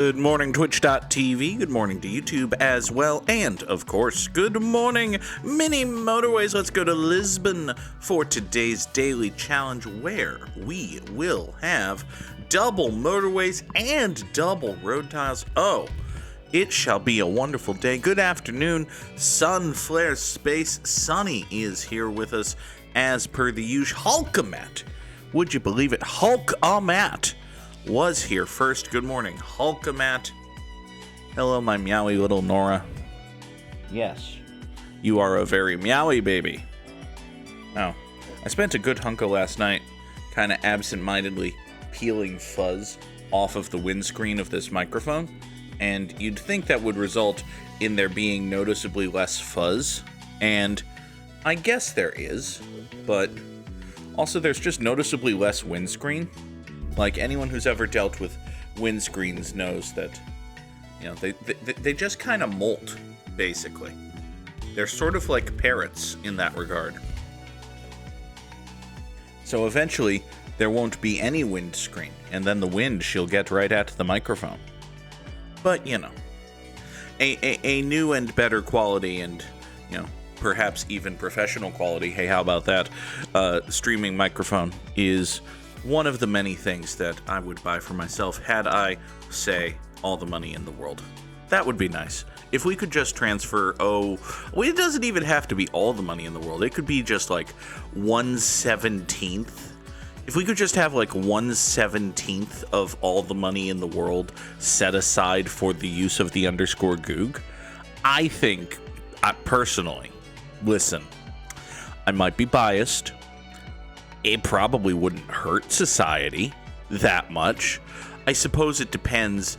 Good morning, Twitch.tv. Good morning to YouTube as well. And, of course, good morning, Mini Motorways. Let's go to Lisbon for today's daily challenge, where we will have double motorways and double road tiles. Oh, it shall be a wonderful day. Good afternoon, Sun Flare Space. Sunny is here with us as per the usual. Hulkamat. Would you believe it? Hulkamat was here first. Good morning, Hulkamat. Hello, my meowy little Nora. Yes, you are a very meowy baby. Oh, I spent a good hunk of last night kind of absent-mindedly peeling fuzz off of the windscreen of this microphone, and you'd think that would result in there being noticeably less fuzz, and I guess there is, but also there's just noticeably less windscreen. Like, anyone who's ever dealt with windscreens knows that, you know, they just kind of molt, basically. They're sort of like parrots in that regard. So eventually, there won't be any windscreen, and then the wind she'll get right at the microphone. But, you know, a new and better quality and, you know, perhaps even professional quality, hey, how about that, streaming microphone is one of the many things that I would buy for myself had I, say, all the money in the world. That would be nice. If we could just transfer, it doesn't even have to be all the money in the world. It could be just like 1/17. If we could just have like 1/17 of all the money in the world set aside for the use of the _Goog, I think, personally, listen, I might be biased. It probably wouldn't hurt society that much. I suppose it depends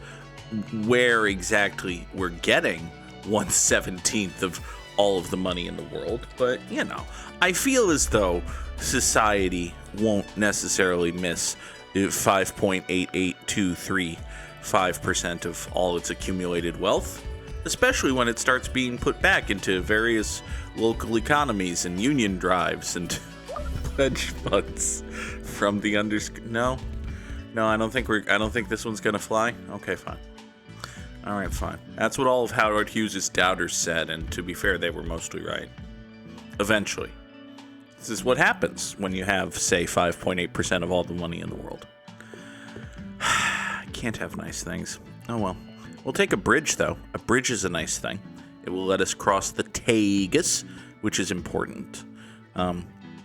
where exactly we're getting 1/17 of all of the money in the world. But, you know, I feel as though society won't necessarily miss 5.8823% of all its accumulated wealth, especially when it starts being put back into various local economies and union drives and pledge funds from the No, I don't think this one's gonna fly. Okay, fine. All right, fine. That's what all of Howard Hughes' doubters said, and to be fair, they were mostly right. Eventually, this is what happens when you have, say, 5.8% of all the money in the world. Can't have nice things. Oh well. We'll take a bridge, though. A bridge is a nice thing. It will let us cross the Tagus, which is important.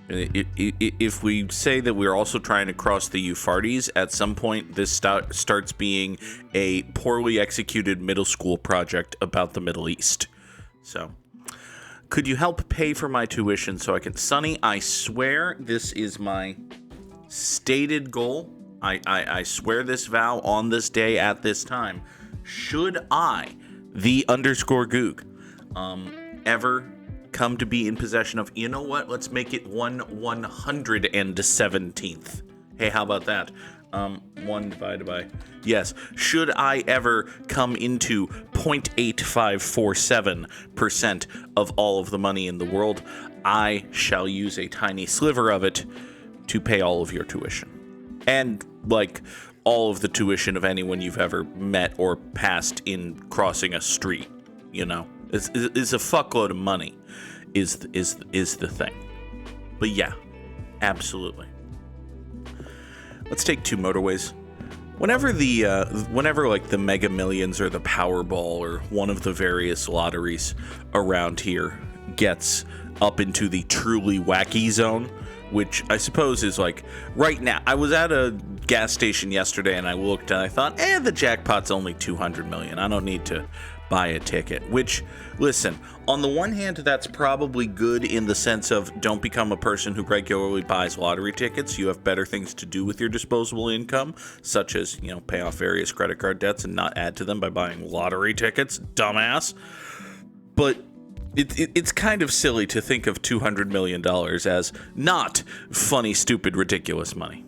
If we say that we're also trying to cross the Euphrates, at some point this starts being a poorly executed middle school project about the Middle East. So, could you help pay for my tuition so I can... Sonny, I swear this is my stated goal. I swear this vow on this day at this time. Should I, the _Goog, ever come to be in possession of, you know what, let's make it 1/117th. Hey, how about that? 1 divided by, yes, should I ever come into 0.8547% of all of the money in the world, I shall use a tiny sliver of it to pay all of your tuition. And, like, all of the tuition of anyone you've ever met or passed in crossing a street, you know? It's a fuckload of money is the thing. But yeah, absolutely. Let's take two motorways. Whenever like the Mega Millions or the Powerball or one of the various lotteries around here gets up into the truly wacky zone, which I suppose is like right now. I was at a gas station yesterday and I looked and I thought, the jackpot's only 200 million. I don't need to buy a ticket. Which, listen, on the one hand, that's probably good in the sense of don't become a person who regularly buys lottery tickets. You have better things to do with your disposable income, such as, you know, pay off various credit card debts and not add to them by buying lottery tickets, dumbass. But it's kind of silly to think of $200 million as not funny, stupid, ridiculous money.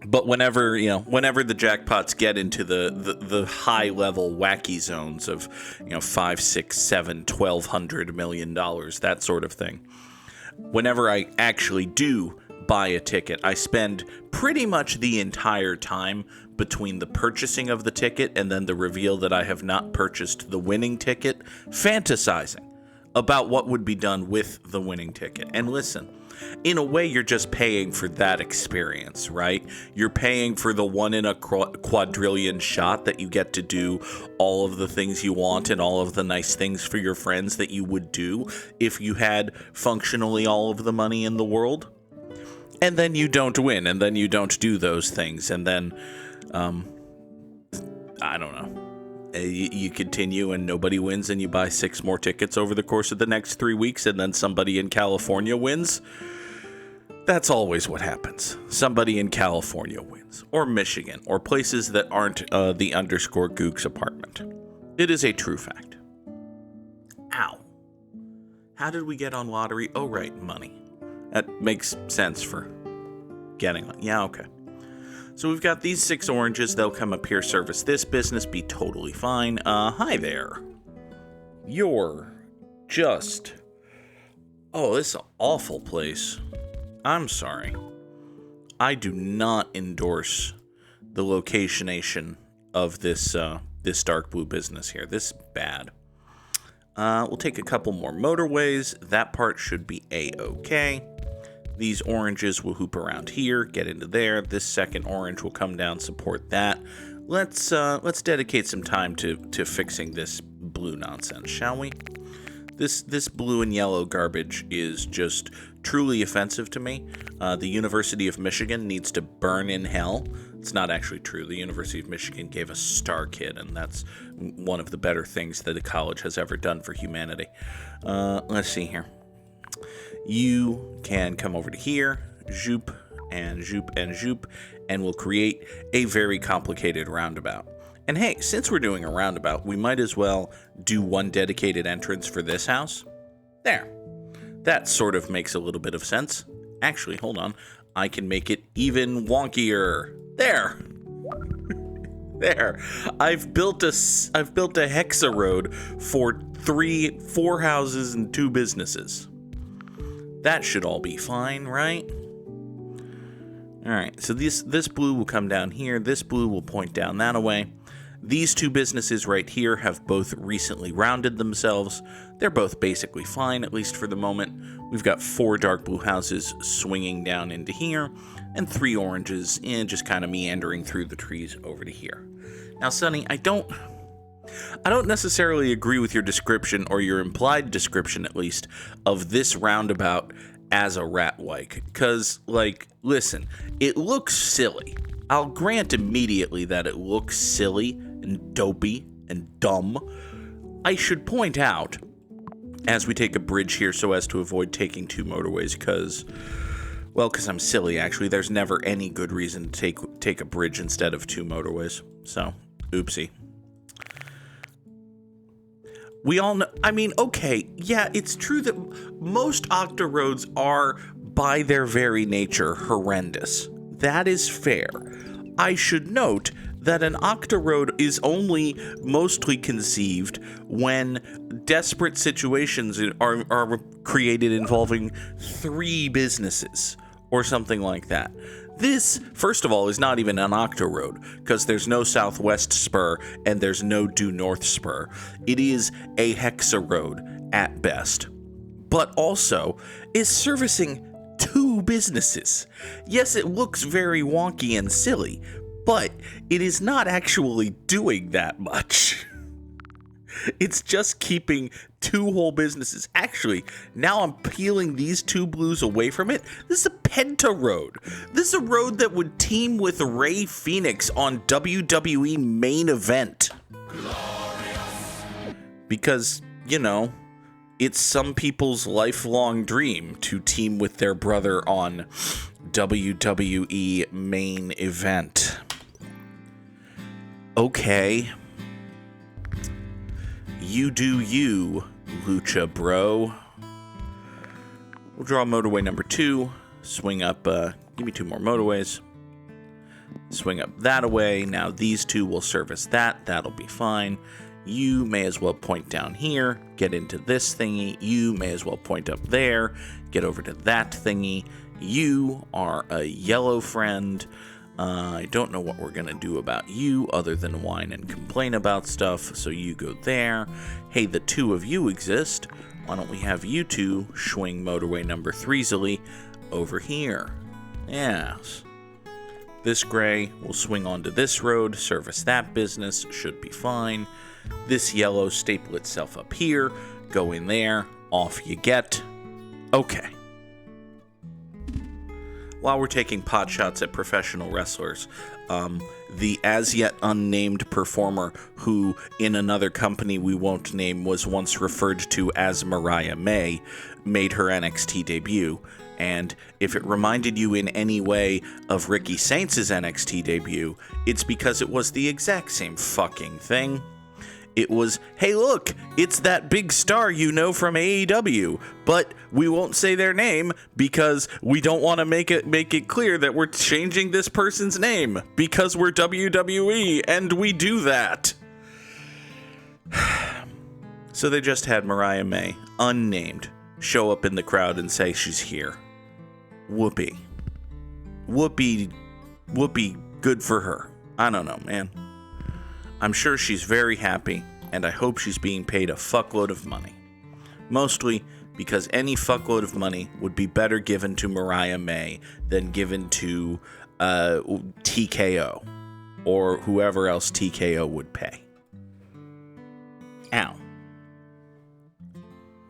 But whenever the jackpots get into the high level wacky zones of, you know, 5, 6, 7, $1,200 million, that sort of thing, whenever I actually do buy a ticket. I spend pretty much the entire time between the purchasing of the ticket and then the reveal that I have not purchased the winning ticket, fantasizing about what would be done with the winning ticket. And listen, in a way, you're just paying for that experience, right? You're paying for the one in a quadrillion shot that you get to do all of the things you want and all of the nice things for your friends that you would do if you had functionally all of the money in the world. And then you don't win, and then you don't do those things, and then, I don't know. You continue and nobody wins, and you buy 6 more tickets over the course of the next 3 weeks, and then somebody in California wins. That's always what happens. Somebody in California wins, or Michigan, or places that aren't the _ Goog's apartment. It is a true fact. Ow. How did we get on lottery? Oh, right, money. That makes sense for getting on. Yeah, okay. So we've got these 6 oranges. They'll come up here, service this business, be totally fine. Hi there. You're just... Oh, this is an awful place. I'm sorry. I do not endorse the locationation of this this dark blue business here. This is bad. We'll take a couple more motorways. That part should be A-okay. These oranges will hoop around here, get into there. This second orange will come down, support that. Let's dedicate some time to fixing this blue nonsense, shall we? This blue and yellow garbage is just truly offensive to me. The University of Michigan needs to burn in hell. It's not actually true. The University of Michigan gave us Star Kid, and that's one of the better things that a college has ever done for humanity. Let's see here. You can come over to here, zoop and zoop and zoop, and we'll create a very complicated roundabout. And hey, since we're doing a roundabout, we might as well do one dedicated entrance for this house. There. That sort of makes a little bit of sense. Actually, hold on. I can make it even wonkier. There. There. I've built a hexa road for 4 houses and 2 businesses. That should all be fine, right? Alright, so this blue will come down here. This blue will point down that way. These 2 businesses right here have both recently rounded themselves. They're both basically fine, at least for the moment. We've got 4 dark blue houses swinging down into here, and 3 oranges just kind of meandering through the trees over to here. Now, Sonny, I don't necessarily agree with your description, or your implied description at least, of this roundabout as a rat wike. Because, listen, it looks silly. I'll grant immediately that it looks silly and dopey and dumb. I should point out, as we take a bridge here so as to avoid taking 2 motorways, because I'm silly, actually. There's never any good reason to take a bridge instead of 2 motorways. So, oopsie. We all know, okay, yeah, it's true that most octa roads are, by their very nature, horrendous. That is fair. I should note that an octa road is only mostly conceived when desperate situations are created involving 3 businesses or something like that. This, first of all, is not even an octa road, because there's no southwest spur and there's no due north spur. It is a hexa road at best, but also is servicing 2 businesses. Yes, it looks very wonky and silly, but it is not actually doing that much. It's just keeping 2 whole businesses. Actually, now I'm peeling these 2 blues away from it. This is a penta road. This is a road that would team with Rey Fenix on WWE Main Event. Glorious. Because, it's some people's lifelong dream to team with their brother on WWE Main Event. Okay. You do you, Lucha Bro. We'll draw motorway number 2. Swing up, give me 2 more motorways. Swing up that away. Now these 2 will service that. That'll be fine. You may as well point down here, get into this thingy. You may as well point up there, get over to that thingy. You are a yellow friend. I don't know what we're going to do about you other than whine and complain about stuff, so you go there. Hey, the two of you exist. Why don't we have you two swing motorway number 3-zily over here? Yes. This gray will swing onto this road, service that business, should be fine. This yellow staple itself up here, go in there, off you get. Okay. While we're taking pot shots at professional wrestlers, the as yet unnamed performer who in another company we won't name was once referred to as Mariah May made her NXT debut. And if it reminded you in any way of Ricky Saints' NXT debut, it's because it was the exact same fucking thing. It was, hey look, it's that big star you know from AEW, but we won't say their name because we don't want to make it clear that we're changing this person's name because we're WWE and we do that. So they just had Mariah May, unnamed, show up in the crowd and say she's here. Whoopee, good for her. I don't know, man. I'm sure she's very happy, and I hope she's being paid a fuckload of money. Mostly because any fuckload of money would be better given to Mariah May than given to TKO, or whoever else TKO would pay. Ow.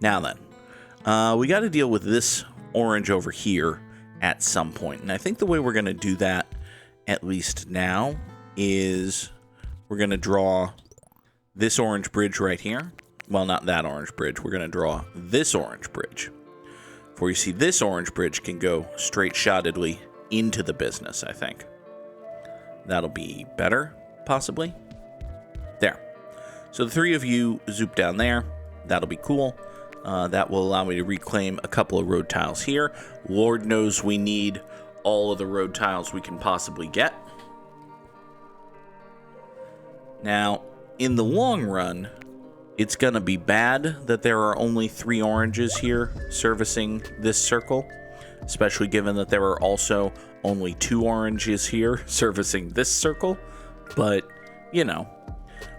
Now then, we got to deal with this orange over here at some point, and I think the way we're going to do that, at least now, is we're going to draw this orange bridge right here. Well, not that orange bridge. We're going to draw this orange bridge. For you see, this orange bridge can go straight shottedly into the business, I think. That'll be better, possibly. There. So the three of you zoop down there. That'll be cool. That will allow me to reclaim a couple of road tiles here. Lord knows we need all of the road tiles we can possibly get. Now, in the long run, it's going to be bad that there are only 3 oranges here servicing this circle, especially given that there are also only 2 oranges here servicing this circle. But, you know,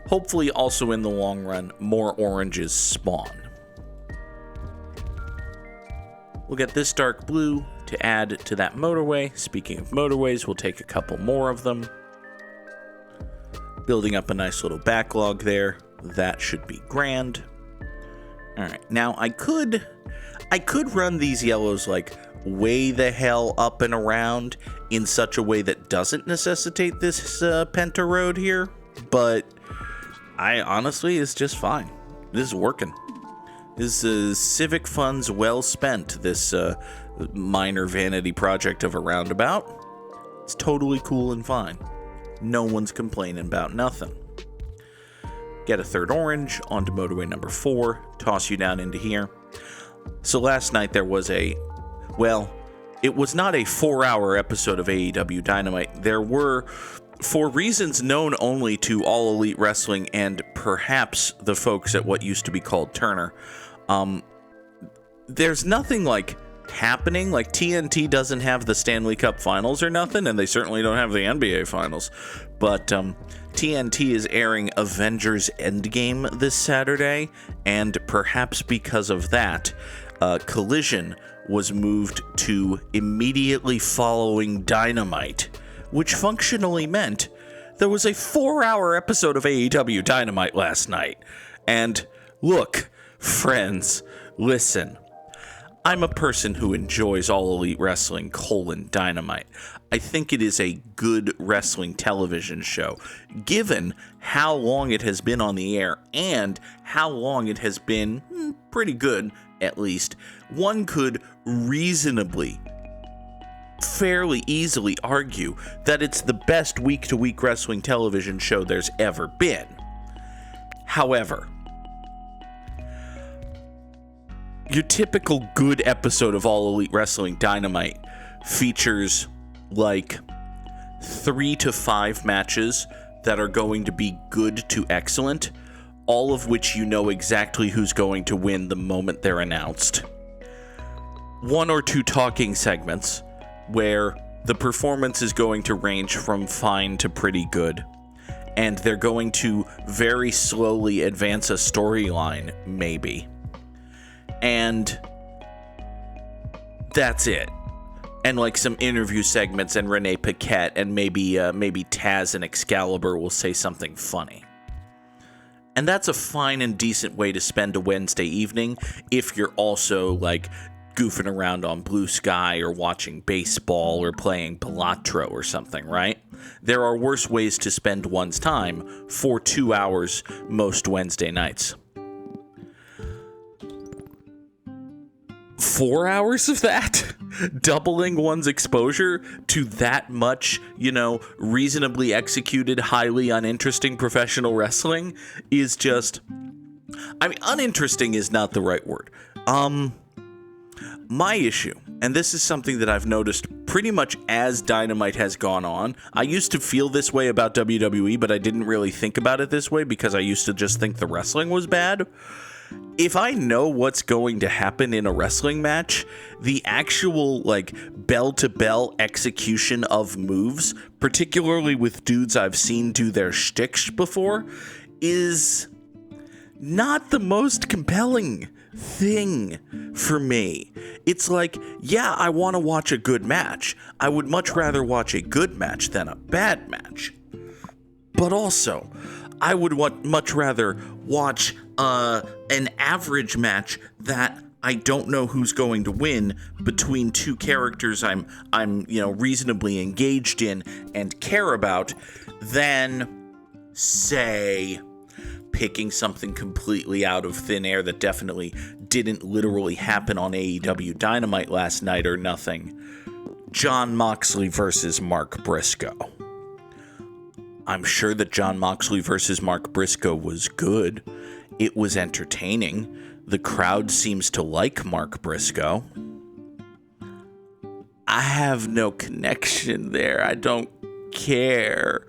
hopefully also in the long run, more oranges spawn. We'll get this dark blue to add to that motorway. Speaking of motorways, we'll take a couple more of them. Building up a nice little backlog there. That should be grand. All right, now I could run these yellows like way the hell up and around in such a way that doesn't necessitate this Penta road here, but I honestly, it's just fine. This is working. This is civic funds well spent, this minor vanity project of a roundabout. It's totally cool and fine. No one's complaining about nothing. Get a third orange onto motorway number 4, toss you down into here. So last night there was it was not a 4-hour episode of AEW Dynamite. There were, for reasons known only to All Elite Wrestling and perhaps the folks at what used to be called Turner, there's nothing like happening. Like TNT doesn't have the Stanley Cup Finals or nothing, and they certainly don't have the NBA Finals. But TNT is airing Avengers Endgame this Saturday, and perhaps because of that, Collision was moved to immediately following Dynamite, which functionally meant there was a 4-hour episode of AEW Dynamite last night. And look, friends, listen. I'm a person who enjoys All Elite Wrestling, Dynamite. I think it is a good wrestling television show, given how long it has been on the air and how long it has been pretty good, at least. One could reasonably, fairly easily argue that it's the best week-to-week wrestling television show there's ever been. However, your typical good episode of All Elite Wrestling Dynamite features like 3 to 5 matches that are going to be good to excellent, all of which you know exactly who's going to win the moment they're announced. 1 or 2 talking segments where the performance is going to range from fine to pretty good. And they're going to very slowly advance a storyline, maybe. And that's it. And like some interview segments and Renee Paquette and maybe Taz and Excalibur will say something funny. And that's a fine and decent way to spend a Wednesday evening if you're also like goofing around on Bluesky or watching baseball or playing Balatro or something, right? There are worse ways to spend one's time for 2 hours most Wednesday nights. 4 hours of that? Doubling one's exposure to that much, reasonably executed, highly uninteresting professional wrestling is just... uninteresting is not the right word. My issue, and this is something that I've noticed pretty much as Dynamite has gone on. I used to feel this way about WWE, but I didn't really think about it this way because I used to just think the wrestling was bad. If I know what's going to happen in a wrestling match, the actual, bell-to-bell execution of moves, particularly with dudes I've seen do their shticks before, is not the most compelling thing for me. It's like, yeah, I want to watch a good match. I would much rather watch a good match than a bad match. But also, I would much rather watch an average match that I don't know who's going to win between two characters I'm reasonably engaged in and care about than, say, picking something completely out of thin air that definitely didn't literally happen on AEW Dynamite last night or nothing. Jon Moxley versus Mark Briscoe. I'm sure that Jon Moxley versus Mark Briscoe was good. It was entertaining. The crowd seems to like Mark Briscoe. I have no connection there. I don't care.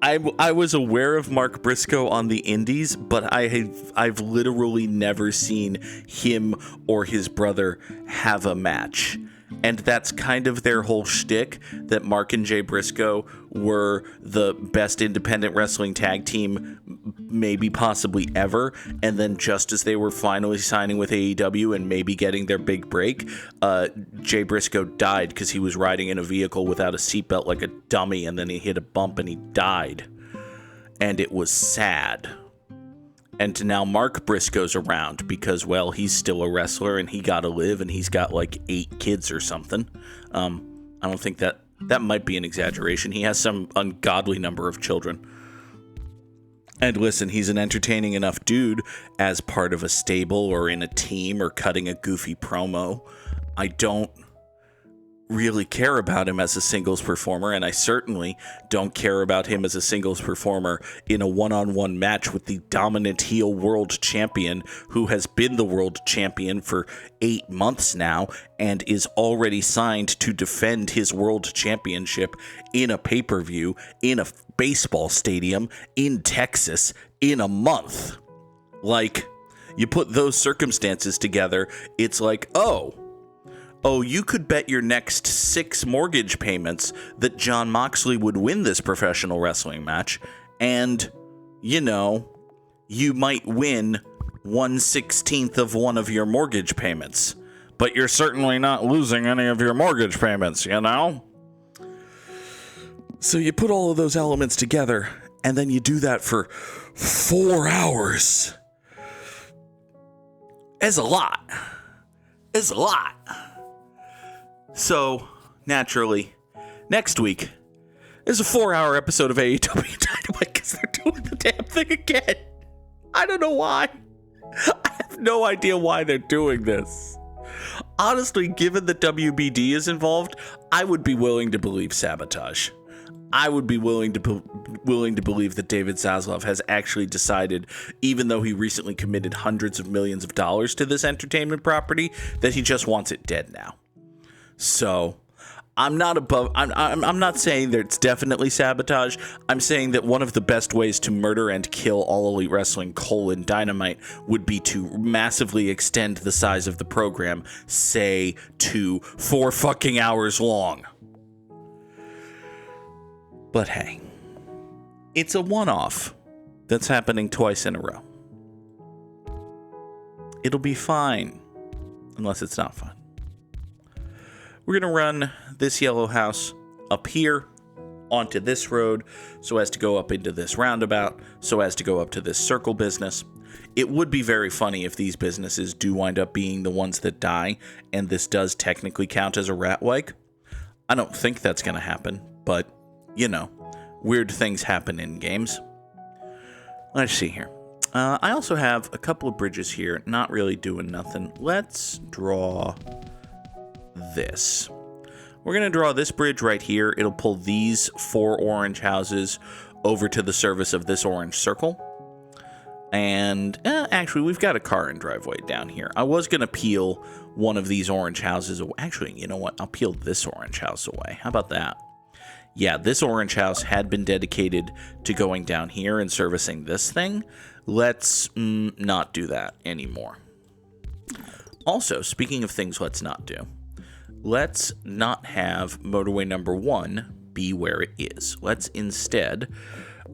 I was aware of Mark Briscoe on the indies, but I've literally never seen him or his brother have a match. And that's kind of their whole shtick, that Mark and Jay Briscoe were the best independent wrestling tag team maybe possibly ever. And then just as they were finally signing with AEW and maybe getting their big break, Jay Briscoe died because he was riding in a vehicle without a seatbelt like a dummy, and then he hit a bump and he died. And it was sad. And now Mark Briscoe's around because, well, he's still a wrestler and he got to live, and he's got 8 kids or something. I don't think that might be an exaggeration. He has some ungodly number of children. And listen, he's an entertaining enough dude as part of a stable or in a team or cutting a goofy promo. I don't really care about him as a singles performer, and I certainly don't care about him as a singles performer in a one-on-one match with the dominant heel world champion who has been the world champion for 8 months now and is already signed to defend his world championship in a pay-per-view in a baseball stadium in Texas in a month. You put those circumstances together, it's like, oh, you could bet your next 6 mortgage payments that Jon Moxley would win this professional wrestling match, and, you might win 1/16 of one of your mortgage payments. But you're certainly not losing any of your mortgage payments, So you put all of those elements together, and then you do that for 4 hours. It's a lot. It's a lot. So, naturally, next week is a 4-hour episode of AEW Dynamite because they're doing the damn thing again. I don't know why. I have no idea why they're doing this. Honestly, given that WBD is involved, I would be willing to believe sabotage. I would be willing to believe that David Zaslav has actually decided, even though he recently committed hundreds of millions of dollars to this entertainment property, that he just wants it dead now. So, I'm not above. I'm not saying that it's definitely sabotage. I'm saying that one of the best ways to murder and kill All Elite Wrestling Dynamite would be to massively extend the size of the program, say to 4 fucking hours long. But hey, it's a one-off that's happening twice in a row. It'll be fine, unless it's not fine. We're going to run this yellow house up here onto this road so as to go up into this roundabout, so as to go up to this circle business. It would be very funny if these businesses do wind up being the ones that die, and this does technically count as a rat wake. I don't think that's going to happen, but, you know, weird things happen in games. Let's see here. I also have a couple of bridges here, not really doing nothing. Let's draw this. We're going to draw this bridge right here. It'll pull these 4 orange houses over to the service of this orange circle. And actually, we've got a car and driveway down here. I was going to peel one of these orange houses away. Actually, you know what? I'll peel this orange house away. How about that? Yeah, this orange house had been dedicated to going down here and servicing this thing. Let's not do that anymore. Also, speaking of things let's not do, let's not have motorway number 1 be where it is. Let's instead,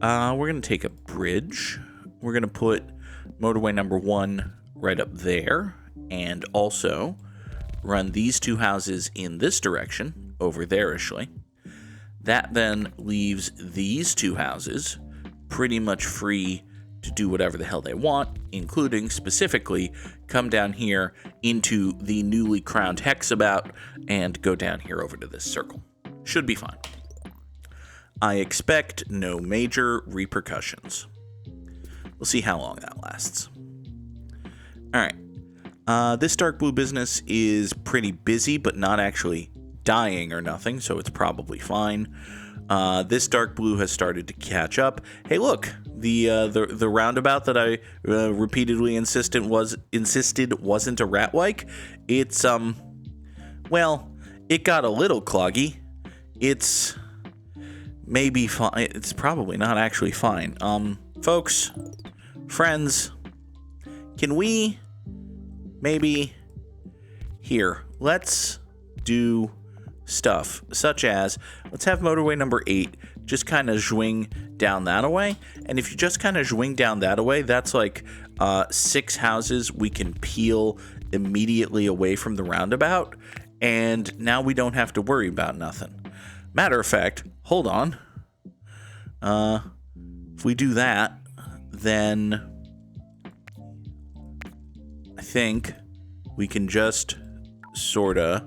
we're going to take a bridge. We're going to put motorway number 1 right up there, and also run these 2 houses in this direction, over there-ishly. That then leaves these 2 houses pretty much free to do whatever the hell they want, including, specifically, come down here into the newly crowned hexabout and go down here over to this circle. Should be fine. I expect no major repercussions. We'll see how long that lasts. Alright. This dark blue business is pretty busy, but not actually dying or nothing, so it's probably fine. This dark blue has started to catch up. Hey, look, the roundabout that I repeatedly insisted wasn't a rat wike. It's well, it got a little cloggy. It's maybe fine. It's probably not actually fine. Folks, friends, can we maybe here? Let's do stuff such as, let's have motorway number 8 just kind of zwing down that away. And if you just kind of zwing down that away, that's like 6 houses we can peel immediately away from the roundabout. And now we don't have to worry about nothing. Matter of fact, hold on. If we do that, then I think we can just sort of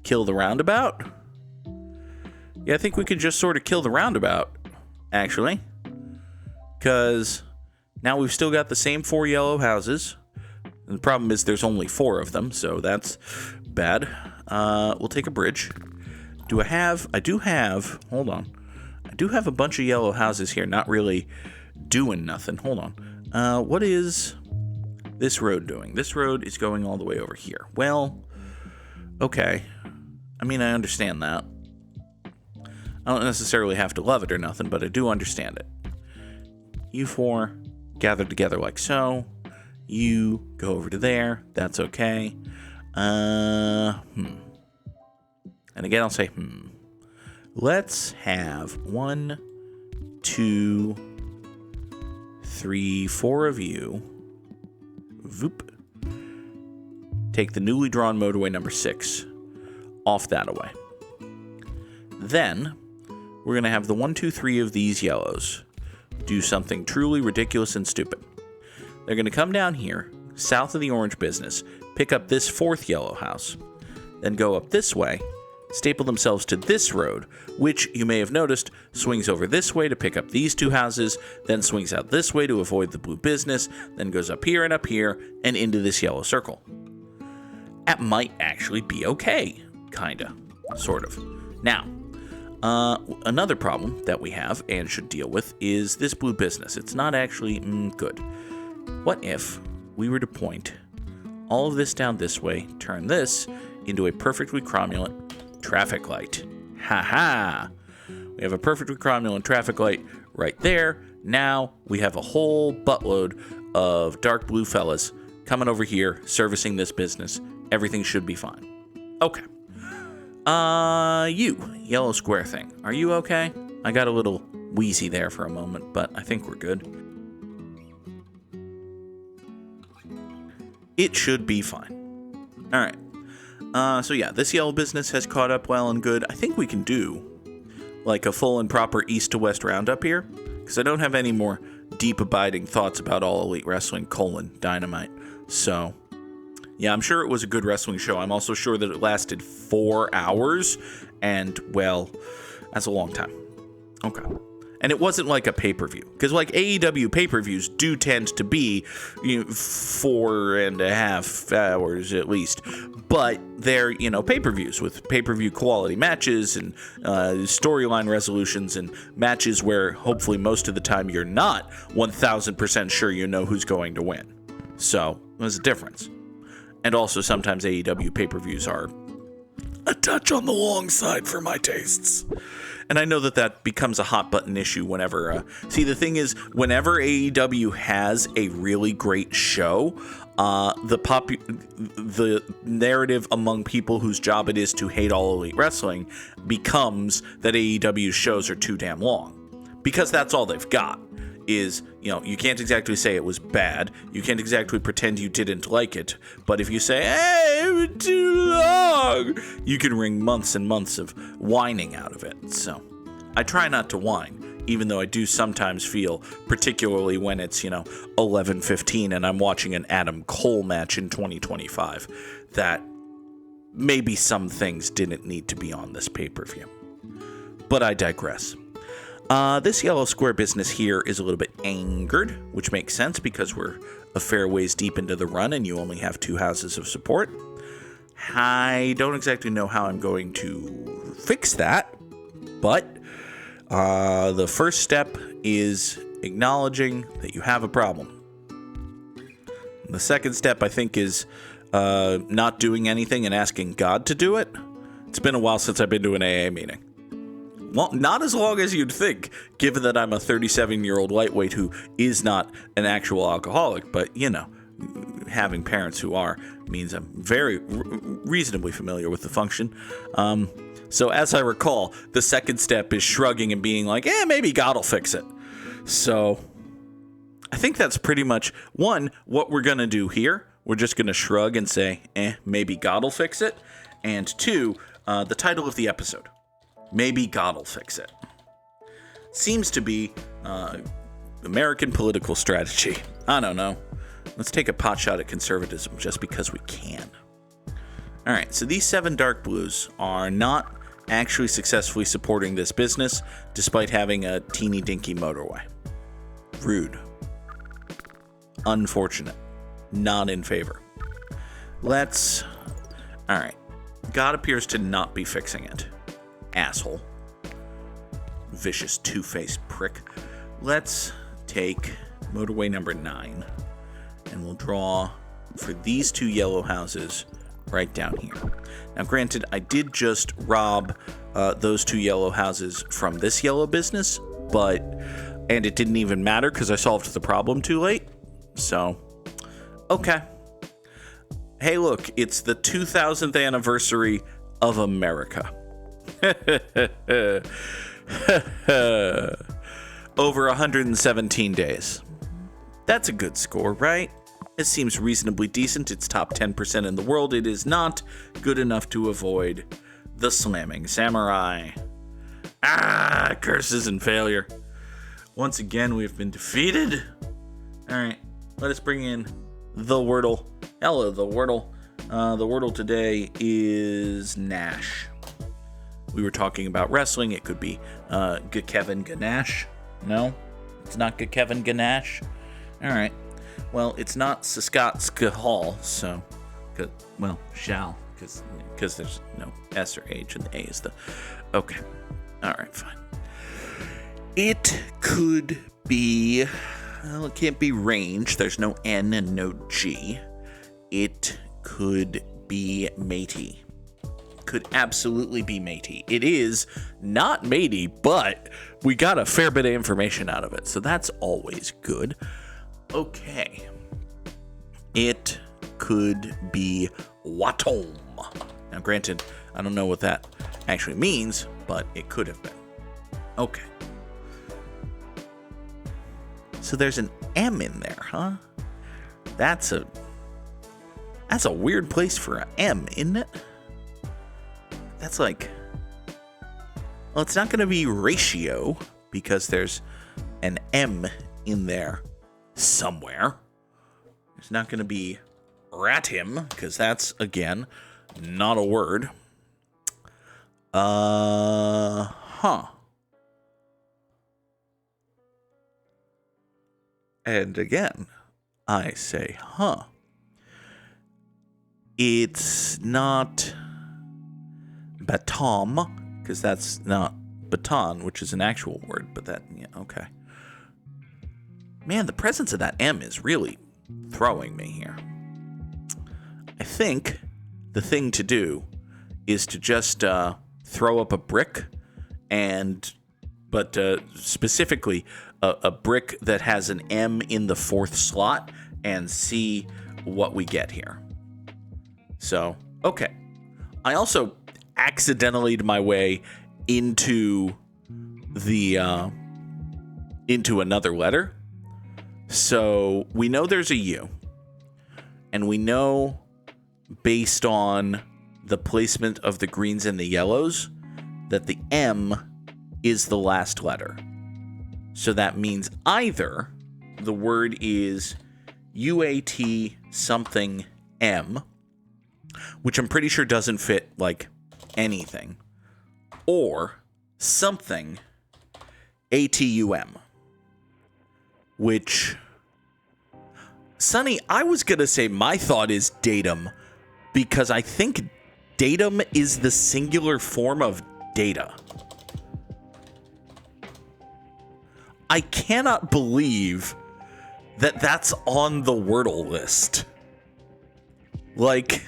kill the roundabout. Yeah, I think we could just sort of kill the roundabout, actually. Because now we've still got the same 4 yellow houses. And the problem is there's only 4 of them, so that's bad. We'll take a bridge. I do have, hold on. I do have a bunch of yellow houses here, not really doing nothing. Hold on. What is this road doing? This road is going all the way over here. Well, okay. I mean, I understand that. I don't necessarily have to love it or nothing, but I do understand it. You 4 gathered together like so. You go over to there. That's okay. And again, I'll say, Let's have 1, 2, 3, 4 of you. Voop. Take the newly drawn motorway number 6 off that away. Then we're going to have the 1, 2, 3 of these yellows do something truly ridiculous and stupid. They're going to come down here, south of the orange business, pick up this 4th yellow house, then go up this way, staple themselves to this road, which you may have noticed swings over this way to pick up these 2 houses, then swings out this way to avoid the blue business, then goes up here and into this yellow circle. That might actually be okay. Kinda. Sort of. Now, another problem that we have and should deal with is this blue business. It's not actually good. What if we were to point all of this down this way, turn this into a perfectly cromulent traffic light. Ha. We have a perfectly cromulent traffic light right there. Now we have a whole buttload of dark blue fellas coming over here, servicing this business. Everything should be fine. Okay. You, yellow square thing. Are you okay? I got a little wheezy there for a moment, but I think we're good. It should be fine. All right. So yeah, this yellow business has caught up well and good. I think we can do like a full and proper east to west roundup here, because I don't have any more deep abiding thoughts about All Elite Wrestling Dynamite. So yeah, I'm sure it was a good wrestling show. I'm also sure that it lasted 4 hours, and well, that's a long time. Okay. And it wasn't like a pay-per-view, because like AEW pay-per-views do tend to be 4.5 hours at least, but they're pay-per-views with pay-per-view quality matches and storyline resolutions and matches where hopefully most of the time you're not 1,000% sure you know who's going to win. So there's a difference. And also sometimes AEW pay-per-views are a touch on the long side for my tastes. And I know that becomes a hot button issue whenever, the thing is, whenever AEW has a really great show, the narrative among people whose job it is to hate All Elite Wrestling becomes that AEW's shows are too damn long. Because that's all they've got. Is, you can't exactly say it was bad. You can't exactly pretend you didn't like it. But if you say, hey, it was too long, you can wring months and months of whining out of it. So I try not to whine, even though I do sometimes feel, particularly when it's, 11:15 and I'm watching an Adam Cole match in 2025, that maybe some things didn't need to be on this pay-per-view. But I digress. This yellow square business here is a little bit angered, which makes sense because we're a fair ways deep into the run and you only have 2 houses of support. I don't exactly know how I'm going to fix that, but the first step is acknowledging that you have a problem. The second step, I think, is not doing anything and asking God to do it. It's been a while since I've been to an AA meeting. Well, not as long as you'd think, given that I'm a 37-year-old lightweight who is not an actual alcoholic. But, having parents who are means I'm very reasonably familiar with the function. So as I recall, the second step is shrugging and being like, maybe God will fix it. So I think that's pretty much, one, what we're going to do here. We're just going to shrug and say, maybe God will fix it. And two, the title of the episode. Maybe God'll fix it. Seems to be American political strategy. I don't know. Let's take a pot shot at conservatism just because we can. All right, so these 7 dark blues are not actually successfully supporting this business, despite having a teeny dinky motorway. Rude. Unfortunate. Not in favor. All right. God appears to not be fixing it. Asshole. Vicious two-faced prick. Let's take motorway number 9 and we'll draw for these 2 yellow houses right down here. Now granted, I did just rob those 2 yellow houses from this yellow business, and it didn't even matter because I solved the problem too late. So okay. Hey look, it's the 2000th anniversary of America. Over 117 days. That's a good score, right? It seems reasonably decent. It's top 10% in the world. It is not good enough to avoid the Slamming Samurai. Curses and failure. Once again, we've been defeated. Alright, let us bring in the Wordle. Hello, the Wordle. The Wordle today is Nash. We were talking about wrestling. It could be Kevin Ganache. No, it's not Kevin Ganache. All right. Well, it's not Scott Skahal, so, shall, because there's no S or H and the A is the. Okay. All right, fine. It could be. Well, it can't be range. There's no N and no G. It could be matey. could absolutely be matey. It is not matey, but we got a fair bit of information out of it, so that's always good. Okay. It could be Watom. Now, granted, I don't know what that actually means, but it could have been. Okay. So there's an M in there, huh? That's a weird place for an M, isn't it? That's like... Well, it's not going to be ratio because there's an M in there somewhere. It's not going to be ratim because that's, again, not a word. And again, I say, It's not batom, because that's not baton, which is an actual word, but that, yeah, okay. Man, the presence of that M is really throwing me here. I think the thing to do is to just throw up a brick, but specifically a brick that has an M in the fourth slot, and see what we get here. So, okay. I also accidentally my way into another letter. So we know there's a U, and we know based on the placement of the greens and the yellows that the M is the last letter. So that means either the word is UAT something M, which I'm pretty sure doesn't fit like anything, or something ATUM, which, Sonny, I was going to say my thought is datum, because I think datum is the singular form of data. I cannot believe that that's on the Wordle list. Like,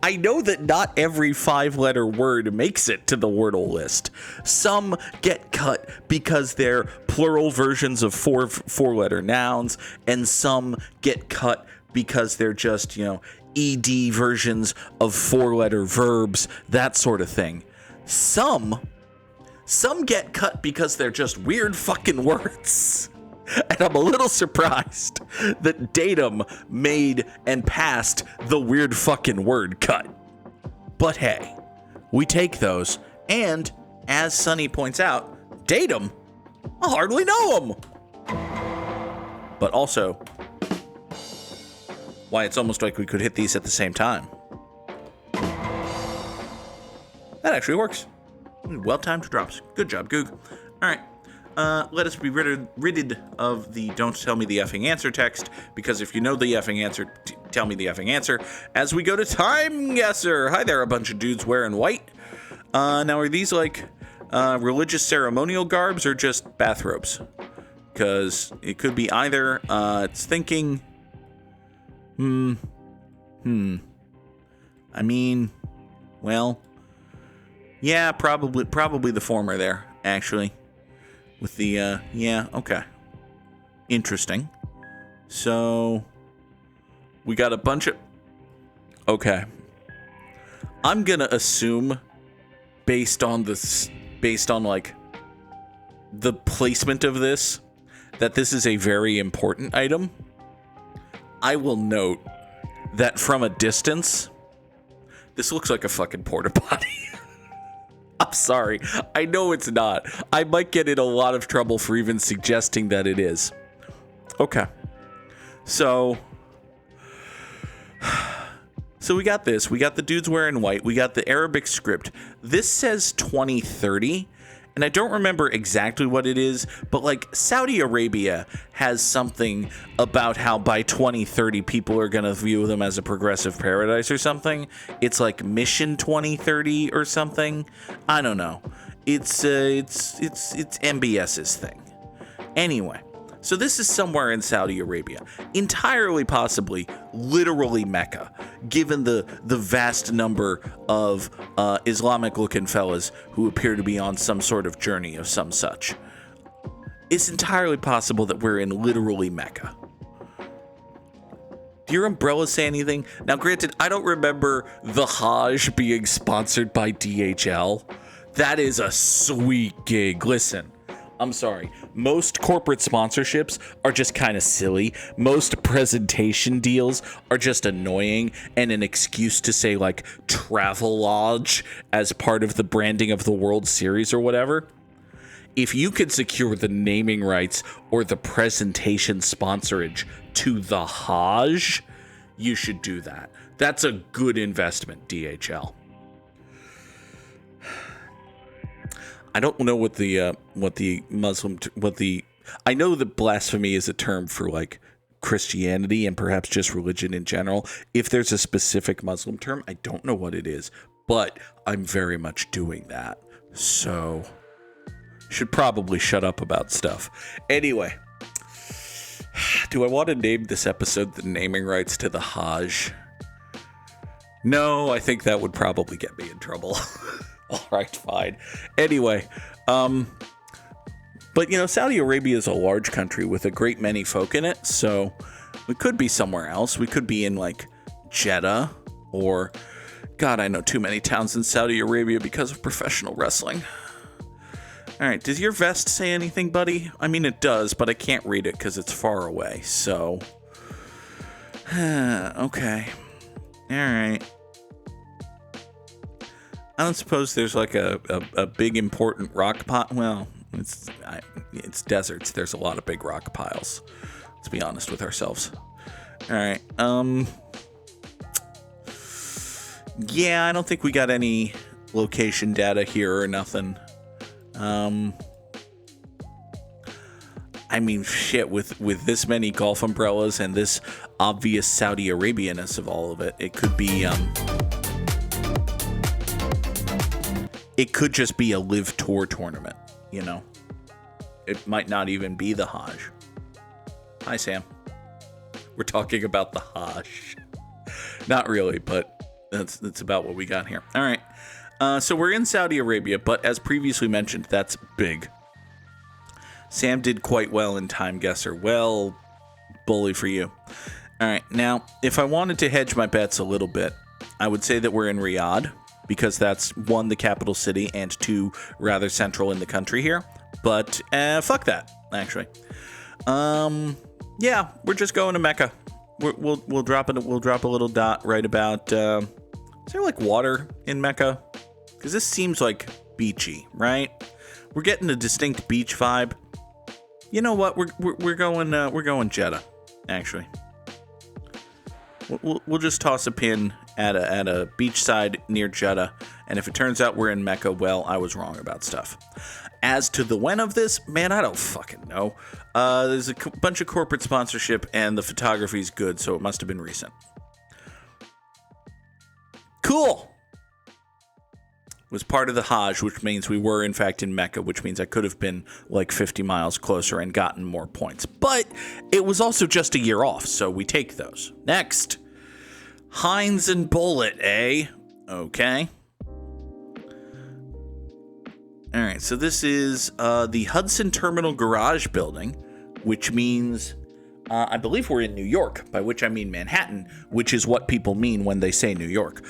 I know that not every 5-letter word makes it to the Wordle list. Some get cut because they're plural versions of four-letter nouns, and some get cut because they're just, ED versions of 4-letter verbs, that sort of thing. Some get cut because they're just weird fucking words. And I'm a little surprised that datum made and passed the weird fucking word cut. But hey, we take those, and as Sonny points out, datum, I hardly know him. But also, why it's almost like we could hit these at the same time. That actually works. Well-timed drops. Good job, Goog. All right. Let us be ridded of the don't tell me the effing answer text, because if you know the effing answer, tell me the effing answer. As we go to Time Guesser. Hi there, a bunch of dudes wearing white. Now, are these like religious ceremonial garbs or just bathrobes? Because it could be either. It's thinking... I mean, well... Yeah, probably the former there, actually. With the, yeah, okay. Interesting. So, we got a bunch of... Okay. I'm gonna assume, based on, like, the placement of this, that this is a very important item. I will note that from a distance, this looks like a fucking porta potty. I'm sorry. I know it's not. I might get in a lot of trouble for even suggesting that it is. Okay. So we got this. We got the dudes wearing white. We got the Arabic script. This says 2030, and I don't remember exactly what it is, but like Saudi Arabia has something about how by 2030 people are going to view them as a progressive paradise or something. It's like Mission 2030 or something. I don't know. It's MBS's thing. Anyway, So this is somewhere in Saudi Arabia, entirely possibly literally Mecca, given the vast number of Islamic-looking fellas who appear to be on some sort of journey of some such. It's entirely possible that we're in literally Mecca. Do your umbrellas say anything? Now, granted, I don't remember the Hajj being sponsored by DHL. That is a sweet gig. Listen. I'm sorry. Most corporate sponsorships are just kind of silly. Most presentation deals are just annoying and an excuse to say like Travelodge as part of the branding of the World Series or whatever. If you could secure the naming rights or the presentation sponsorage to the Hajj, you should do that. That's a good investment, DHL. I don't know what the I know that blasphemy is a term for like Christianity and perhaps just religion in general. If there's a specific Muslim term, I don't know what it is, but I'm very much doing that. So should probably shut up about stuff. Anyway, do I want to name this episode The Naming Rights to the Hajj? No, I think that would probably get me in trouble. All right, fine. Anyway, but you know, Saudi Arabia is a large country with a great many folk in it, so we could be somewhere else. We could be in like Jeddah or, God, I know too many towns in Saudi Arabia because of professional wrestling. All right, does your vest say anything, buddy? I mean, it does, but I can't read it because it's far away, so. Okay. All right. I don't suppose there's like a big important rock pile. Well, it's deserts. There's a lot of big rock piles. Let's be honest with ourselves. All right. Yeah, I don't think we got any location data here or nothing. I mean, shit, with this many golf umbrellas and this obvious Saudi Arabianness of all of it, it could be it could just be a live tour tournament, you know? It might not even be the Hajj. Hi, Sam. We're talking about the Hajj. Not really, but that's about what we got here. All right. So we're in Saudi Arabia, but as previously mentioned, that's big. Sam did quite well in Time Guesser. Well, bully for you. All right. Now, if I wanted to hedge my bets a little bit, I would say that we're in Riyadh, because that's, one, the capital city, and two, rather central in the country here. But fuck that, actually. Yeah, we're just going to Mecca. We'll drop a little dot right about. Is there like water in Mecca? Because this seems like beachy, right? We're getting a distinct beach vibe. You know what? We're going Jeddah, actually. We'll just toss a pin at a beachside near Jeddah, and if it turns out we're in Mecca, well, I was wrong about stuff. As to the when of this, man, I don't fucking know. There's a bunch of corporate sponsorship, and the photography's good, so it must have been recent. Cool. Was part of the Hajj, which means we were, in fact, in Mecca, which means I could have been like 50 miles closer and gotten more points. But it was also just a year off, so we take those. Next. Heinz and Bullet, eh? Okay. All right, so this is the Hudson Terminal Garage Building, which means I believe we're in New York, by which I mean Manhattan, which is what people mean when they say New York.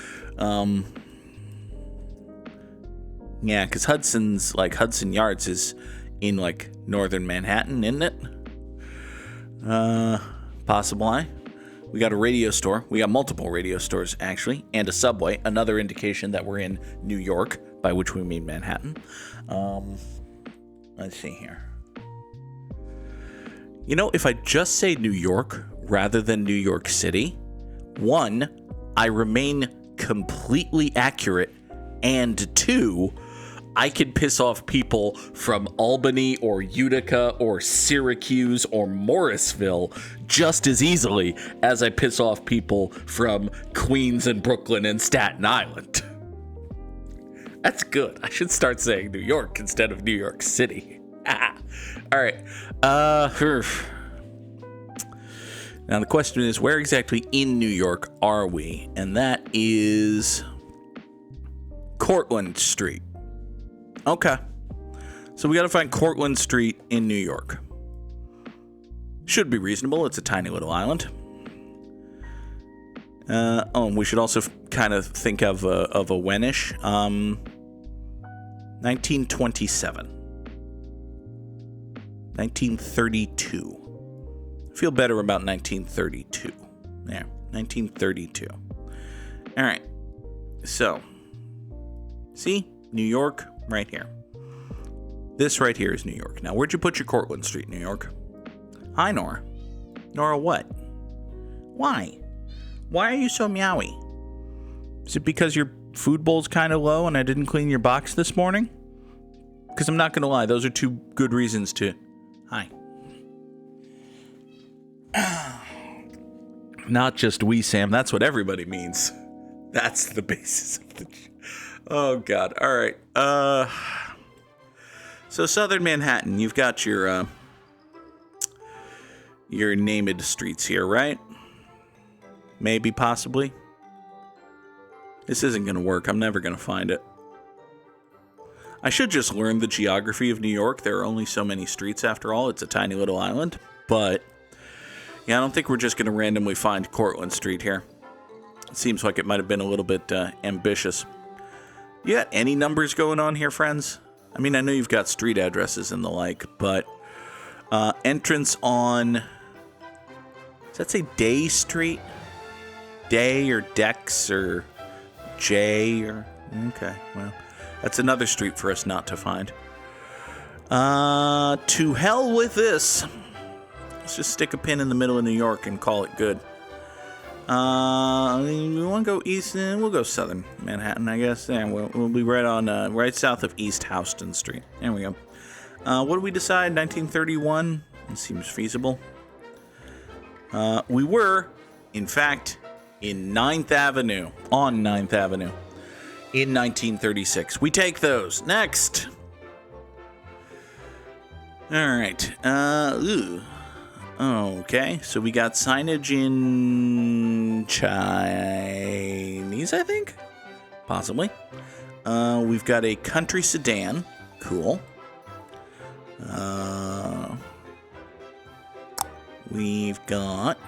Yeah, because Hudson Yards is in like northern Manhattan, isn't it? Possibly. We got a radio store. We got multiple radio stores, actually, and a Subway. Another indication that we're in New York, by which we mean Manhattan. Let's see here. You know, if I just say New York rather than New York City, one, I remain completely accurate, and two, I can piss off people from Albany or Utica or Syracuse or Morrisville just as easily as I piss off people from Queens and Brooklyn and Staten Island. That's good. I should start saying New York instead of New York City. All right. Now the question is, where exactly in New York are we? And that is Cortlandt Street. Okay. So we got to find Cortlandt Street in New York. Should be reasonable. It's a tiny little island. We should also kind of think of a whenish. 1927. 1932. I feel better about 1932. Yeah, 1932. All right. So, see? New York, right here. This right here is New York. Now, where'd you put your Cortlandt Street, New York? Hi, Nora. Nora what? Why? Why are you so meowy? Is it because your food bowl's kind of low and I didn't clean your box this morning? Because I'm not going to lie, those are two good reasons to... Hi. Not just we, Sam. That's what everybody means. That's the basis of the... Oh, God. All right. So Southern Manhattan, you've got your named streets here, right? Maybe, possibly. This isn't going to work. I'm never going to find it. I should just learn the geography of New York. There are only so many streets after all. It's a tiny little island. But, yeah, I don't think we're just going to randomly find Cortlandt Street here. It seems like it might have been a little bit ambitious. You got any numbers going on here, friends? I mean, I know you've got street addresses and the like, but entrance on... Does that say Day Street? Day or Dex or J or... Okay, well... That's another street for us not to find. To hell with this. Let's just stick a pin in the middle of New York and call it good. We want to go east, and we'll go southern Manhattan, I guess. Yeah, we'll be right on, right south of East Houston Street. There we go. What did we decide? 1931? It seems feasible. We were, in fact, in 9th Avenue. On 9th Avenue. In 1936. We take those. Next. All right. Okay. So we got signage in Chinese, I think? Possibly. We've got a country sedan. Cool. We've got...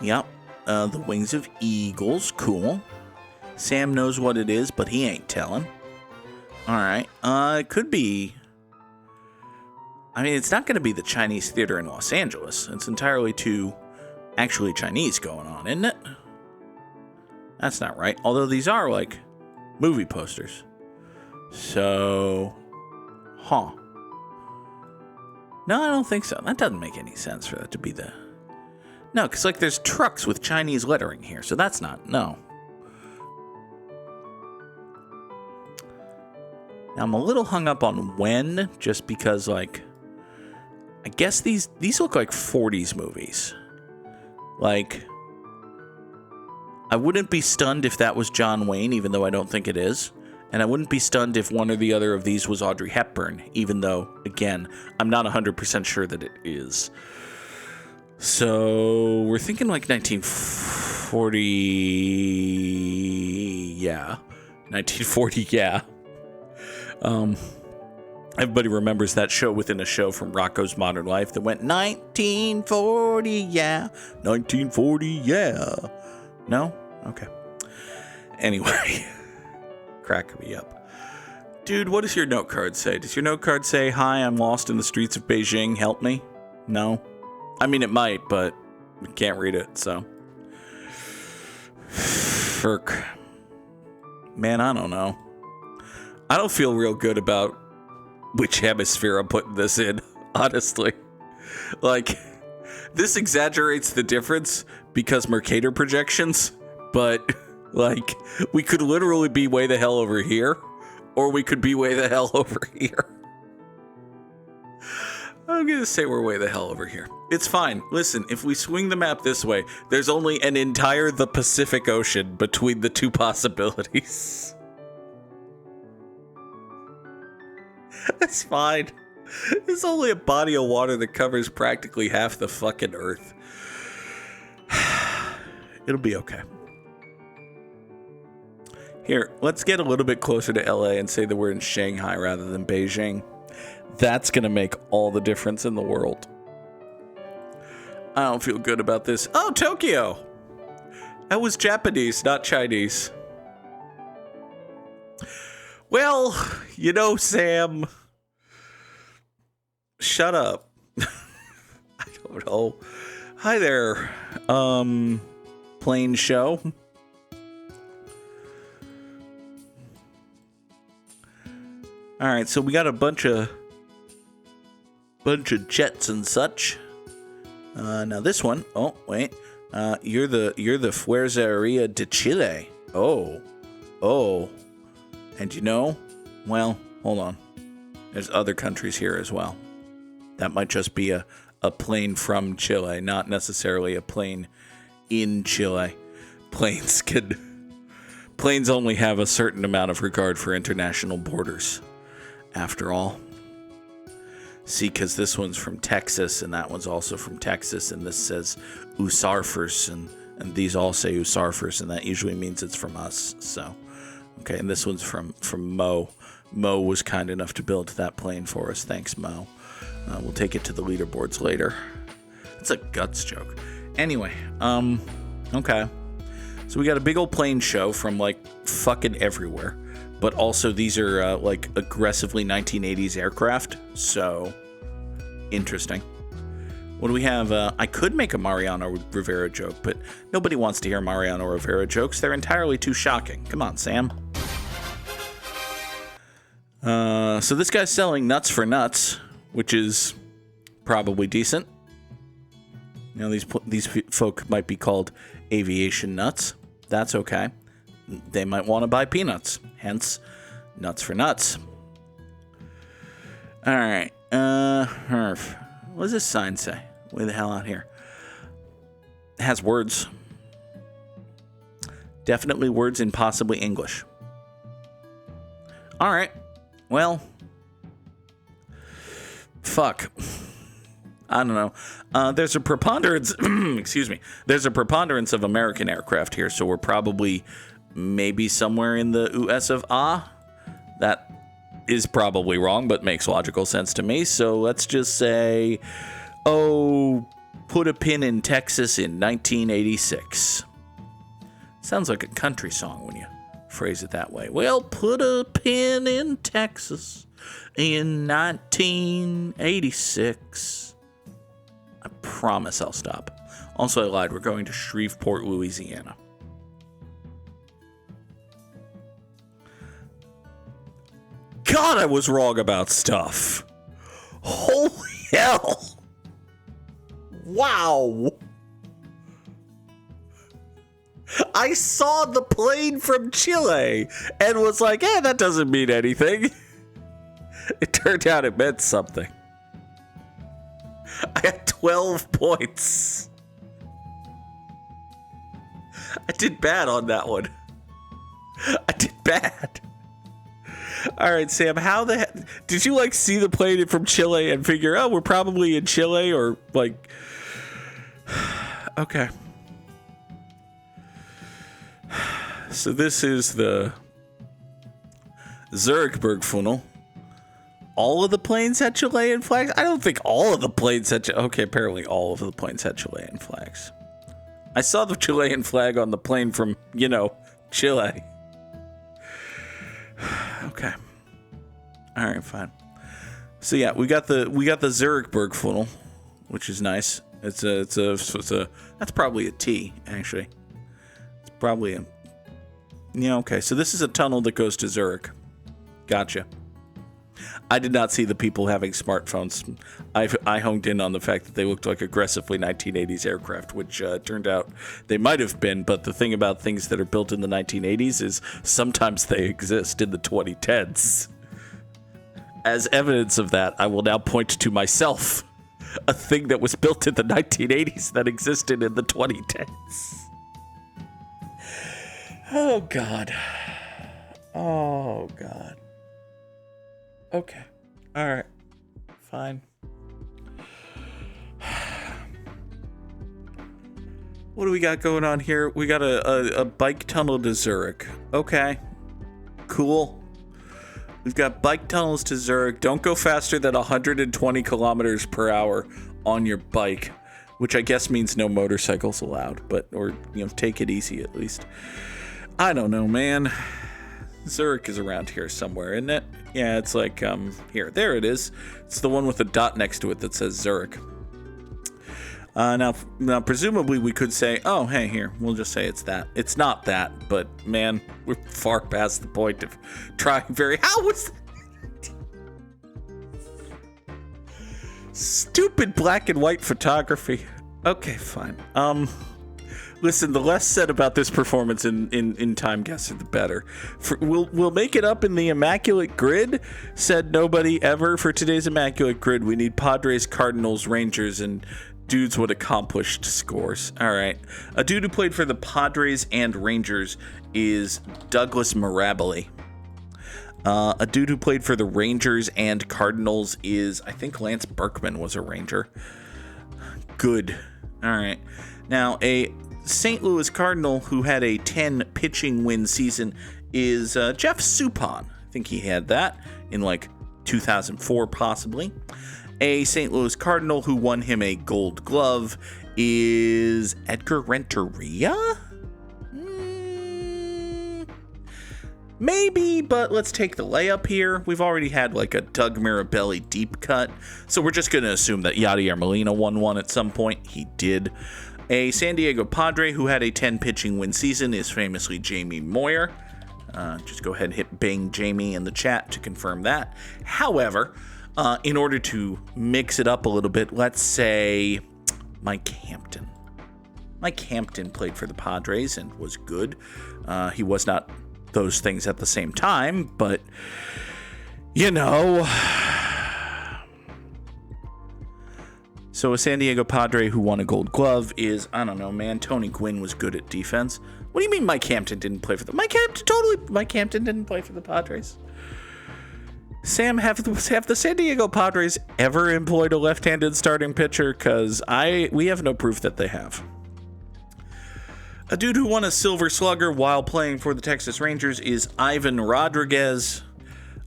Yep. The Wings of Eagles. Cool. Sam knows what it is, but he ain't telling. Alright. It could be... I mean, it's not going to be the Chinese Theater in Los Angeles. It's entirely too actually Chinese going on, isn't it? That's not right. Although these are, like, movie posters. So... Huh. No, I don't think so. That doesn't make any sense for that to be the... No, because, like, there's trucks with Chinese lettering here, so that's not... No. Now, I'm a little hung up on when, just because, like, I guess these look like 40s movies. Like, I wouldn't be stunned if that was John Wayne, even though I don't think it is. And I wouldn't be stunned if one or the other of these was Audrey Hepburn, even though, again, I'm not 100% sure that it is. So, we're thinking like 1940, yeah. 1940, yeah. Everybody remembers that show within a show from Rocko's Modern Life that went 1940, yeah. 1940, yeah. No? Okay. Anyway. Crack me up. Dude, what does your note card say? Does your note card say, "Hi, I'm lost in the streets of Beijing, help me"? No? I mean, it might, but we can't read it, so. Ferk. Man, I don't know. I don't feel real good about which hemisphere I'm putting this in, honestly. Like, this exaggerates the difference because Mercator projections, but, like, we could literally be way the hell over here, or we could be way the hell over here. I'm going to say we're way the hell over here. It's fine. Listen, if we swing the map this way, there's only an entire the Pacific Ocean between the two possibilities. That's fine. It's only a body of water that covers practically half the fucking earth. It'll be okay. Here, let's get a little bit closer to LA and say that we're in Shanghai rather than Beijing. That's going to make all the difference in the world. I don't feel good about this. Oh, Tokyo! That was Japanese, not Chinese. Well, you know, Sam. Shut up. I don't know. Hi there, plane show. All right, so we got a bunch of jets and such. Now this one, oh wait, you're the Fuerza Aérea de Chile. Oh, and you know, well, hold on. There's other countries here as well. That might just be a plane from Chile, not necessarily a plane in Chile. Planes only have a certain amount of regard for international borders, after all. See, because this one's from Texas, and that one's also from Texas, and this says Usarfers, and these all say Usarfers, and that usually means it's from us, so. Okay, and this one's from Mo. Mo was kind enough to build that plane for us. Thanks, Mo. We'll take it to the leaderboards later. It's a guts joke. Anyway, okay. So we got a big old plane show from, like, fucking everywhere. But also these are, like, aggressively 1980s aircraft. So, interesting. What do we have? I could make a Mariano Rivera joke, but nobody wants to hear Mariano Rivera jokes. They're entirely too shocking. Come on, Sam. So this guy's selling nuts for nuts, which is probably decent. You know, these folk might be called aviation nuts. That's okay. They might want to buy peanuts. Hence, nuts for nuts. All right. What does this sign say? Way the hell out here. It has words. Definitely words in possibly English. All right. Well, fuck. I don't know. There's a preponderance. Excuse me. There's a preponderance of American aircraft here, so we're probably maybe somewhere in the US of A. That is probably wrong, but makes logical sense to me. So let's just say, put a pin in Texas in 1986. Sounds like a country song when you phrase it that way. Well, put a pin in Texas in 1986. I promise I'll stop. Also, I lied. We're going to Shreveport, Louisiana. God, I was wrong about stuff. Holy hell. Wow. I saw the plane from Chile and was like, that doesn't mean anything. It turned out it meant something. I had 12 points. I did bad on that one. I did bad. All right, Sam, how the heck did you see the plane from Chile and figure, we're probably in Chile, or okay. So this is the Zurichberg funnel. All of the planes had Chilean flags? I don't think all of the planes had okay, apparently all of the planes had Chilean flags. I saw the Chilean flag on the plane from, Chile. Okay. All right, fine. So yeah, we got the Zurichberg funnel, which is nice. It's a that's probably a T, actually. It's probably a okay. So this is a tunnel that goes to Zurich. Gotcha. I did not see the people having smartphones. I honed in on the fact that they looked like aggressively 1980s aircraft, which turned out they might have been, but the thing about things that are built in the 1980s is sometimes they exist in the 2010s. As evidence of that, I will now point to myself, a thing that was built in the 1980s that existed in the 2010s. Oh, God. Oh, God. Okay. All right. Fine. What do we got going on here? We got a bike tunnel to Zurich. Okay. Cool. We've got bike tunnels to Zurich. Don't go faster than 120 kilometers per hour on your bike, which I guess means no motorcycles allowed, or take it easy at least. I don't know, man. Zurich is around here somewhere, isn't it? Yeah, it's like, there it is. It's the one with the dot next to it that says Zurich. Now, presumably we could say, oh, hey, here, we'll just say it's that. It's not that, but man, we're far past the point of trying how was that? Stupid black and white photography. Okay, fine. Listen, the less said about this performance in Time Guesser, the better. We'll make it up in the Immaculate Grid, said nobody ever. For today's Immaculate Grid, we need Padres, Cardinals, Rangers, and dudes with accomplished scores. All right. A dude who played for the Padres and Rangers is Douglas Mirabile. A dude who played for the Rangers and Cardinals is, I think Lance Berkman was a Ranger. Good. All right. Now, a St. Louis Cardinal who had a 10 pitching win season is Jeff Suppan. I think he had that in like 2004 possibly. A St. Louis Cardinal who won him a Gold Glove is Edgar Renteria? Maybe, but let's take the layup here. We've already had like a Doug Mirabelli deep cut, so we're just going to assume that Yadier Molina won one at some point. He did. A San Diego Padre who had a 10 pitching win season is famously Jamie Moyer. Just go ahead and hit bang Jamie in the chat to confirm that. However, in order to mix it up a little bit, let's say Mike Hampton. Mike Hampton played for the Padres and was good. He was not those things at the same time, but So a San Diego Padre who won a Gold Glove is, I don't know, man, Tony Gwynn was good at defense. What do you mean Mike Hampton didn't play for the Mike Hampton didn't play for the Padres? Sam, have the San Diego Padres ever employed a left-handed starting pitcher? Because we have no proof that they have. A dude who won a Silver Slugger while playing for the Texas Rangers is Ivan Rodriguez.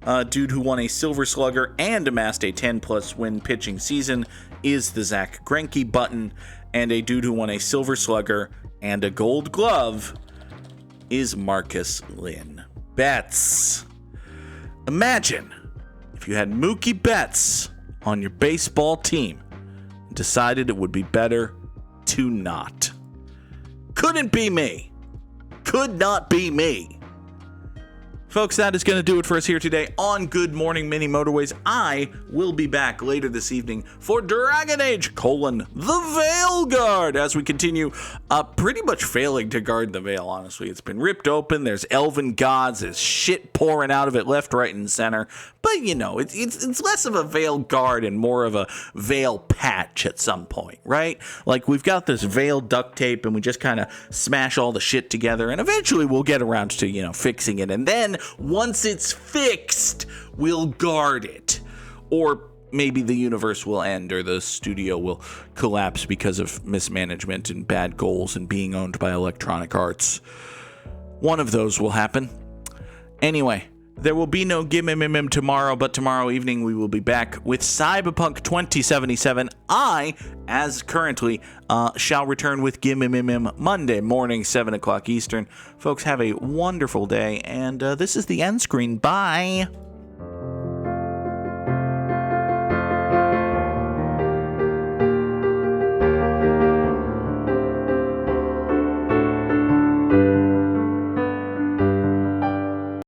A dude who won a Silver Slugger and amassed a 10-plus win pitching season is the Zach Greinke button. And a dude who won a Silver Slugger and a Gold Glove is Marcus Lynn Betts. Imagine if you had Mookie Betts on your baseball team and decided it would be better to not. Couldn't be me. Could not be me. Folks, that is going to do it for us here today on Good Morning Mini Motorways. I will be back later this evening for Dragon Age: the Veil Guard, as we continue pretty much failing to guard the Veil, honestly. It's been ripped open. There's elven gods. There's shit pouring out of it left, right, and center. But, it's less of a Veil Guard and more of a Veil patch at some point, right? Like, we've got this Veil duct tape, and we just kind of smash all the shit together, and eventually we'll get around to, fixing it. And then once it's fixed, we'll guard it. Or maybe the universe will end or the studio will collapse because of mismanagement and bad goals and being owned by Electronic Arts. One of those will happen. Anyway, there will be no Gimmim tomorrow, but tomorrow evening we will be back with Cyberpunk 2077. I, as currently, shall return with Gimmim Monday morning, 7 o'clock Eastern. Folks, have a wonderful day, and this is the end screen. Bye!